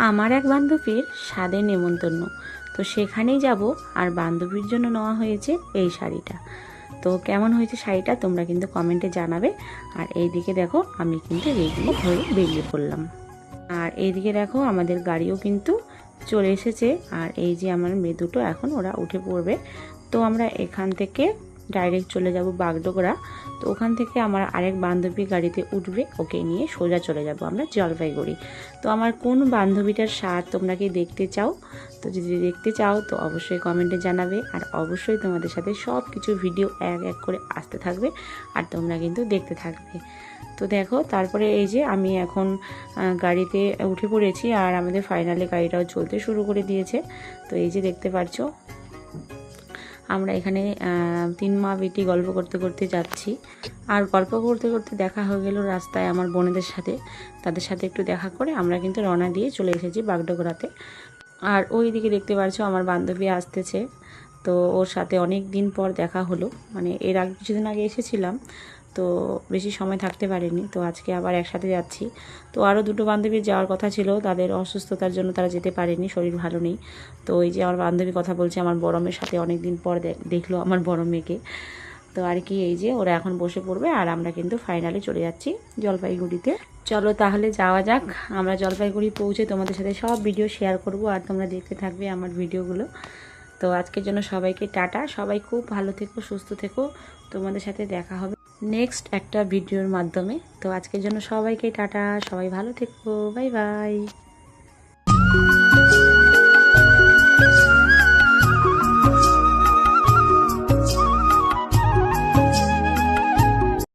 আমার এক বান্ধবীর স্বাদের নেমন্তন্ন, তো সেখানেই যাব। আর বান্ধবীর জন্য নেওয়া হয়েছে এই শাড়িটা। তো কেমন হয়েছে শাড়িটা তোমরা কিন্তু কমেন্টে জানাবে। আর এইদিকে দেখো আমি কিন্তু রেডি হয়ে বেরিয়ে পড়লাম। আর এইদিকে দেখো আমাদের গাড়িও কিন্তু চলে এসেছে। আর এই যে আমার মেয়ে দুটো এখন ওরা উঠে পড়বে। তো আমরা এখান থেকে ডাইরেক্ট চলে যাব বাগডোগরা। তো ওখান থেকে আমার আরেক বান্ধবী গাড়িতে উঠবে, ওকে নিয়ে সোজা চলে যাব আমরা জলপাইগুড়ি। তো আমার কোন বান্ধবীটার স্বাদ তোমরা কি দেখতে চাও? তো যদি দেখতে চাও তো অবশ্যই কমেন্টে জানাবে। আর অবশ্যই তোমাদের সাথে সব কিছু ভিডিও এক এক করে আসতে থাকবে, আর তোমরা কিন্তু দেখতে থাকবে। তো দেখো তারপরে এই যে আমি এখন গাড়িতে উঠে পড়েছি, আর আমাদের ফাইনালি গাড়িটাও চলতে শুরু করে দিয়েছে। তো এই যে দেখতে পাচ্ছ আমরা এখানে তিন মা বেটি গল্প করতে করতে যাচ্ছি। আর গল্প করতে করতে দেখা হয়ে গেল রাস্তায় আমার বোনেদের সাথে। তাদের সাথে একটু দেখা করে আমরা কিন্তু রওনা দিয়ে চলে এসেছি বাগডোগরাতে। আর ওই দিকে দেখতে পাচ্ছ আমার বান্ধবী আসতেছে। তো ওর সাথে অনেক দিন পর দেখা হলো, মানে এর আগে কিছুদিন আগে এসেছিলাম, তো বেশি সময় থাকতে পারিনি। তো আজকে আবার একসাথে যাচ্ছি। তো আরও দুটো বান্ধবীর যাওয়ার কথা ছিল, তাদের অসুস্থতার জন্য তারা যেতে পারেনি, শরীর ভালো নেই। তো এই যে আমার বান্ধবী কথা বলছে আমার বড় মেয়ের সাথে, অনেক দিন পর দেখলো আমার বড় মেয়েকে। তো আর কি এই যে ওরা এখন বসে পড়বে, আর আমরা কিন্তু ফাইনালি চলে যাচ্ছি জলপাইগুড়িতে। চলো তাহলে যাওয়া যাক। আমরা জলপাইগুড়ি পৌঁছে তোমাদের সাথে সব ভিডিও শেয়ার করব, আর তোমরা দেখতে থাকবে আমার ভিডিওগুলো। তো আজকের জন্য সবাইকে টাটা, সবাই খুব ভালো থেকো, সুস্থ থেকো। তোমাদের সাথে দেখা হবে নেক্সট একটা ভিডিওর মাধ্যমে। তো আজকের জন্য সবাইকে টাটা, সবাই ভালো থেকো, বাই বাই।